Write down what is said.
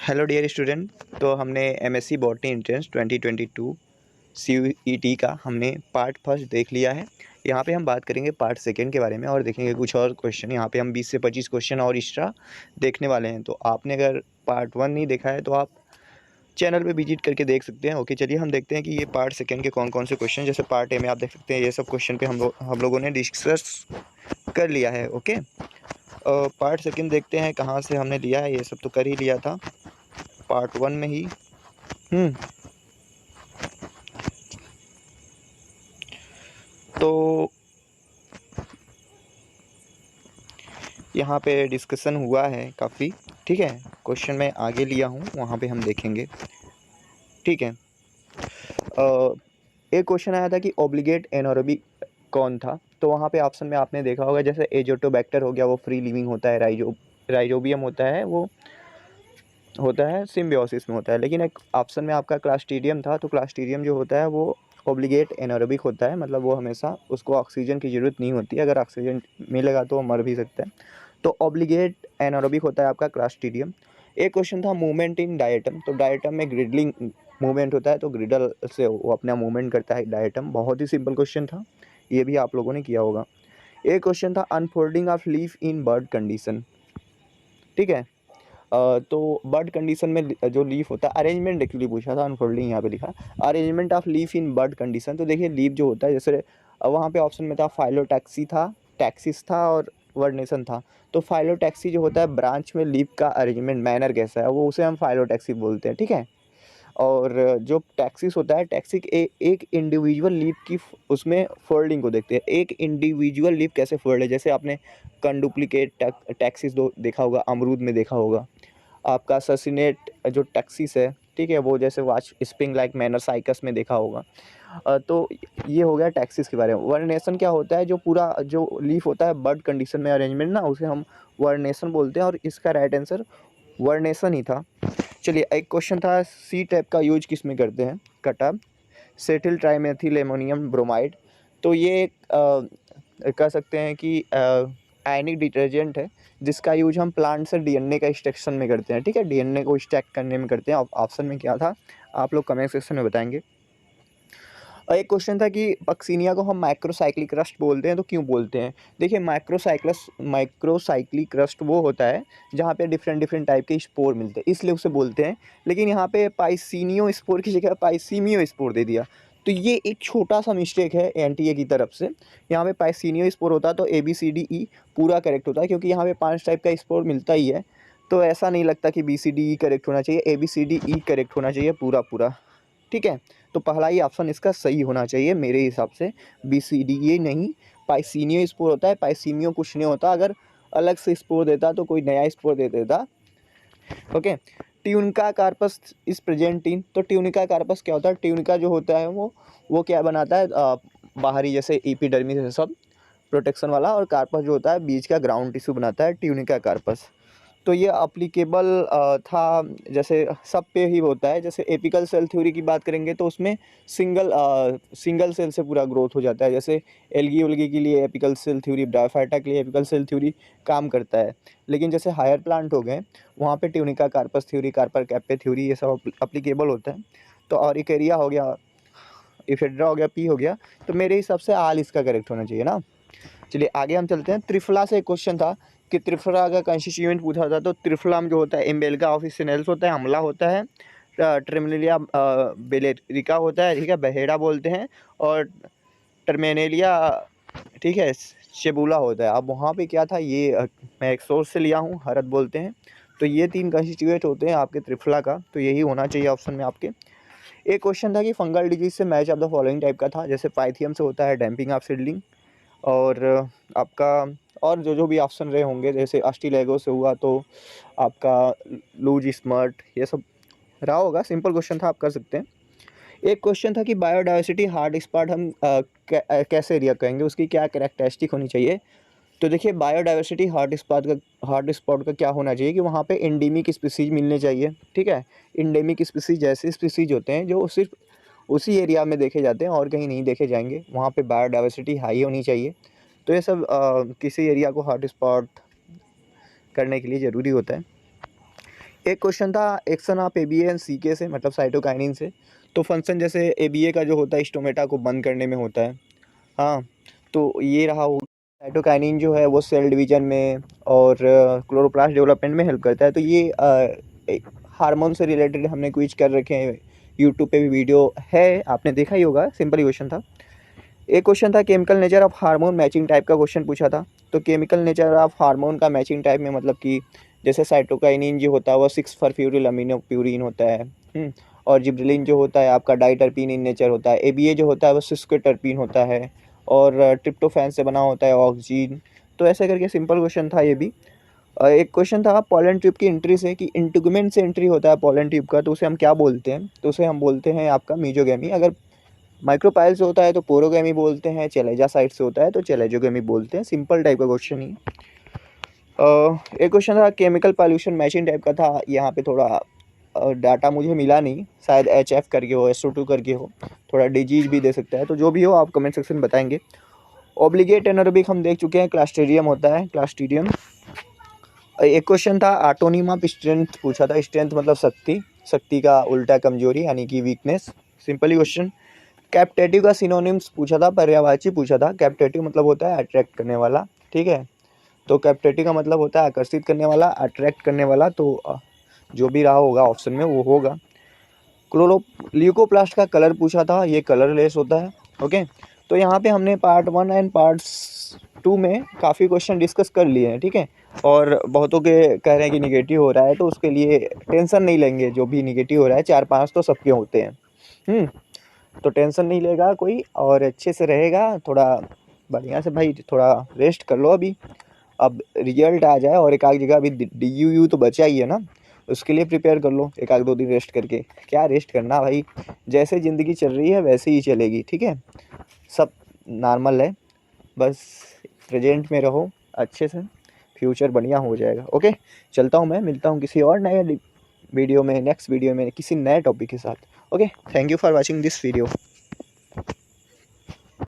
Hello dear student. तो हमने MSc botany entrance 2022 CET का हमने पार्ट फर्स्ट देख लिया है। यहाँ पे हम बात करेंगे पार्ट सेकंड के बारे में और देखेंगे कुछ और क्वेश्चन। यहाँ पे हम 20 से 25 क्वेश्चन और एक्स्ट्रा देखने वाले हैं। तो आपने अगर पार्ट वन नहीं देखा है तो आप चैनल पे विजिट करके देख सकते हैं। ओके, चलिए हम देखते हैं कि ये पार्ट सेकंड के कौन कौन से क्वेश्चन। जैसे पार्ट ए में आप देख सकते हैं ये सब क्वेश्चन पे हम लोगों ने डिस्कस कर लिया है। ओके, पार्ट सेकंड देखते हैं कहाँ से हमने लिया है। ये सब तो कर ही लिया था पार्ट वन में ही। तो यहाँ पे डिस्कशन हुआ है काफ़ी। ठीक है, क्वेश्चन मैं आगे लिया हूँ, वहाँ पे हम देखेंगे। ठीक है, एक क्वेश्चन आया था कि ऑब्लिगेट एनारोबिक कौन था। तो वहाँ पे ऑप्शन में आपने देखा होगा, जैसे एजोटोबैक्टर हो गया वो फ्री लिविंग होता है, राइजोबियम होता है वो होता है सिम्बियोसिस में होता है। लेकिन एक ऑप्शन में आपका क्लास्ट्रीडियम था। तो क्लास्ट्रीडियम जो होता है वो ऑब्लिगेट एनारोबिक होता है, मतलब वो हमेशा उसको ऑक्सीजन की ज़रूरत नहीं होती। अगर ऑक्सीजन मिलेगा तो वो मर भी सकता है। तो ऑब्लिगेट एनारोबिक होता है आपका क्लास्ट्रीडियम। एक क्वेश्चन था मूवमेंट इन डायटम। तो डायटम में ग्रिडलिंग मूवमेंट होता है, तो ग्रिडल से वो अपना मूवमेंट करता है डायटम। बहुत ही सिंपल क्वेश्चन था, ये भी आप लोगों ने किया होगा। एक क्वेश्चन था unfolding of leaf in bird condition. ठीक है, तो बर्ड कंडीशन में जो लीफ होता है, अरेंजमेंट एक्चुअली पूछा था, अनफोल्डिंग यहाँ पे लिखा arrangement of leaf in bird condition. तो देखिए लीफ जो होता है, जैसे वहाँ पे ऑप्शन में था फाइलोटैक्सी था, टैक्सिस था और वर्नेशन था। तो फाइलोटैक्सी जो होता है ब्रांच में लीफ का अरेंजमेंट मैनर कैसा है, वो उसे हम फाइलोटैक्सी बोलते हैं। ठीक है, और जो टैक्सिस होता है, टैक्सिक एक इंडिविजुअल लीफ की उसमें फोल्डिंग को देखते हैं। एक इंडिविजुअल लीफ कैसे फोल्ड है, जैसे आपने कंडुप्लिकेट टैक्सिस देखा होगा, अमरूद में देखा होगा। आपका ससिनेट जो टैक्सिस है, ठीक है, वो जैसे watch spring like manner cycas में देखा होगा। तो ये हो गया टैक्सिस के बारे में। वर्नेशन क्या होता है, जो पूरा जो लीफ होता है बर्ड कंडीशन में अरेंजमेंट ना, उसे हम वर्नेशन बोलते हैं। और इसका राइट आंसर वर्नेशन ही था। चलिए, एक क्वेश्चन था सी टाइप का यूज किस में करते हैं, कटअप सेटिल ट्राइमेथिल एमोनियम ब्रोमाइड। तो ये कह सकते हैं कि आयनिक डिटर्जेंट है, जिसका यूज हम प्लांट से डीएनए का एक्सट्रैक्शन में करते हैं। ठीक है, डीएनए को एक्सट्रैक्ट करने में करते हैं। ऑप्शन में क्या था, आप लोग कमेंट सेक्शन में बताएंगे। और एक क्वेश्चन था कि पक्सीनिया को हम माइक्रोसाइक्लिक रस्ट बोलते हैं, तो क्यों बोलते हैं। देखिए माइक्रोसाइक्लिक रस्ट वो होता है जहाँ पे डिफरेंट डिफरेंट टाइप के स्पोर मिलते हैं, इसलिए उसे बोलते हैं। लेकिन यहाँ पे पाइसीनियो स्पोर की जगह पाइसीमियो स्पोर दे दिया, तो ये एक छोटा सा मिस्टेक है एनटीए की तरफ से। यहाँ पे पाइसीनियो स्पोर होता तो ABCDE पूरा करेक्ट होता, क्योंकि यहाँ पे 5 टाइप का स्पोर मिलता ही है। तो ऐसा नहीं लगता कि BCDE करेक्ट होना चाहिए, ABCDE करेक्ट होना चाहिए पूरा पूरा। ठीक है, तो पहला ही ऑप्शन इसका सही होना चाहिए मेरे हिसाब से, BCDE नहीं। पाइसीनियो स्पोर होता है, पाइसीमियो कुछ नहीं होता। अगर अलग से स्पोर देता तो कोई नया स्पोर दे देता। Okay, tunica corpus is present in. तो ट्यूनिका कार्पस क्या होता है, ट्यूनिका जो होता है वो क्या बनाता है, बाहरी जैसे एपिडर्मिस है सब प्रोटेक्शन वाला, और कार्पस जो होता है बीच का ग्राउंड टिश्यू बनाता है, ट्यूनिका कार्पस। तो ये अप्लीकेबल था, जैसे सब पे ही होता है। जैसे एपिकल सेल थ्योरी की बात करेंगे तो उसमें सिंगल सेल से पूरा ग्रोथ हो जाता है। जैसे एल्गी उल्गी के लिए एपिकल सेल थ्योरी, ब्रायोफाइटा के लिए एपिकल सेल थ्योरी काम करता है। लेकिन जैसे हायर प्लांट हो गए, वहाँ पे tunica corpus theory, Carper कैप्पे theory, ये सब अप्लीकेबल होता है। तो और इकेरिया हो गया, इफेड्रा हो गया, पी हो गया। तो मेरे हिसाब से आल इसका करेक्ट होना चाहिए ना। चलिए आगे हम चलते हैं। त्रिफला से एक क्वेश्चन था कि त्रिफला का कंस्टिट्यूएंट पूछा था। तो त्रिफला में जो होता है एम्बेलिका ऑफिसिनेल्स होता है, अमला होता है, ट्रिमिलिया बेलेरिका होता है, ठीक है, बहेड़ा बोलते हैं, और टर्मिनेलिया, ठीक है, शेबुला होता है। अब वहाँ पे क्या था, ये मैं एक सोर्स से लिया हूँ, हरद बोलते हैं। तो ये 3 कंस्टिट्यूएंट होते हैं आपके त्रिफला का, तो यही होना चाहिए ऑप्शन में आपके। एक क्वेश्चन था कि फंगल डिजीज से match of the following type का था। जैसे पाइथियम से होता है डैम्पिंग ऑफ सीडलिंग, और आपका और जो भी ऑप्शन रहे होंगे, जैसे अस्टिलेगो से हुआ तो आपका लूज स्मर्ट, ये सब रहा होगा। सिंपल क्वेश्चन था, आप कर सकते हैं। एक क्वेश्चन था कि बायोडाइवर्सिटी हॉट स्पॉट हम कैसे एरिया कहेंगे, उसकी क्या कैरेक्टरिस्टिक होनी चाहिए। तो देखिए बायोडाइवर्सिटी हॉट स्पॉट का क्या होना चाहिए कि वहाँ पे एंडेमिक स्पीसीज मिलने चाहिए। ठीक है, एंडेमिक स्पीसीज ऐसे स्पीसीज होते हैं जो सिर्फ उसी एरिया में देखे जाते हैं और कहीं नहीं देखे जाएंगे। वहाँ पे बायोडाइवर्सिटी हाई होनी चाहिए। तो ये सब किसी एरिया को हॉट स्पॉट करने के लिए ज़रूरी होता है। एक क्वेश्चन था action of ABA and CK से, मतलब साइटोकाइनिन से। तो फंक्शन जैसे एबीए का जो होता है स्टोमेटा को बंद करने में होता है। हाँ, तो ये रहा हो। साइटोकाइनिन जो है वो सेल डिवीजन में और क्लोरोप्लास्ट डेवलपमेंट में हेल्प करता है। तो ये हार्मोन से रिलेटेड हमने क्विज कर रखे हैं, यूट्यूब पे भी वीडियो है, आपने देखा ही होगा। सिंपल ही क्वेश्चन था। एक क्वेश्चन था chemical nature of hormone matching type का क्वेश्चन पूछा था। तो केमिकल नेचर ऑफ हार्मोन का मैचिंग टाइप में मतलब कि जैसे साइटोकाइनिन जो होता है वो 6 फॉरफ्यूरिल अमीनो प्यूरिन होता है, और जिब्रेलिन जो होता है आपका डाइटरपीन इन नेचर होता है। एबीए जो होता है वो सिस्कोटरपीन होता है, और ट्रिप्टोफैन से बना होता है ऑक्सीजन। तो ऐसे करके सिंपल क्वेश्चन था ये भी। एक क्वेश्चन था पोलन ट्यूब की एंट्री से, कि इंटीगुमेंट से एंट्री होता है पोलन ट्यूब का, तो उसे हम क्या बोलते हैं? तो उसे हम बोलते हैं आपका मीजोगेमी। अगर माइक्रोपाइल से होता है तो पोरोगेमी बोलते हैं, चैलेजा साइट से होता है तो चैलेजोगेमी बोलते हैं। सिंपल टाइप का क्वेश्चन ही। एक क्वेश्चन था केमिकल पॉल्यूशन मैचिंग टाइप का था। यहाँ पे थोड़ा डाटा मुझे मिला नहीं, शायद HF करके हो, SO2 करके हो, थोड़ा डिजीज भी दे सकता है। तो जो भी हो आप कमेंट सेक्शन में बताएंगे। ऑब्लिगेट एनारोबिक हम देख चुके हैं, क्लास्ट्रीडियम होता है, क्लास्ट्रीडियम। एक क्वेश्चन था ऑटोनिम ऑफ स्ट्रेंथ पूछा था। स्ट्रेंथ मतलब शक्ति, शक्ति का उल्टा कमजोरी यानी कि वीकनेस। Simply question. कैप्टेटिव का सिनोनिम्स पूछा था, पर्यायवाची पूछा था। कैप्टेटिव मतलब होता है अट्रैक्ट करने वाला, ठीक है। तो कैप्टेटिव का मतलब होता है आकर्षित करने वाला, अट्रैक्ट करने वाला। तो जो भी रहा होगा ऑप्शन में वो होगा। ल्यूकोप्लास्ट का कलर पूछा था, ये कलरलेस होता है। ओके, तो यहाँ पे हमने पार्ट 1 एंड पार्ट 2 में काफ़ी क्वेश्चन डिस्कस कर लिए हैं, ठीक है। और बहुतों के कह रहे हैं कि निगेटिव हो रहा है, तो उसके लिए टेंशन नहीं लेंगे। जो भी निगेटिव हो रहा है 4-5 तो सबके होते हैं, तो टेंशन नहीं लेगा कोई, और अच्छे से रहेगा। थोड़ा बढ़िया से भाई, थोड़ा रेस्ट कर लो अभी। अब रिजल्ट आ जाए, और एक आध जगह अभी DU तो बचा ही है ना, उसके लिए प्रिपेयर कर लो। एक आध 2 दिन रेस्ट करके। क्या रेस्ट करना भाई, जैसे ज़िंदगी चल रही है वैसे ही चलेगी, ठीक है। सब नॉर्मल है, बस प्रेजेंट में रहो अच्छे से, फ्यूचर बढ़िया हो जाएगा। ओके, चलता हूँ मैं, मिलता हूँ किसी और नए वीडियो में, नेक्स्ट वीडियो में किसी नए टॉपिक के साथ। Okay, thank you for watching this video.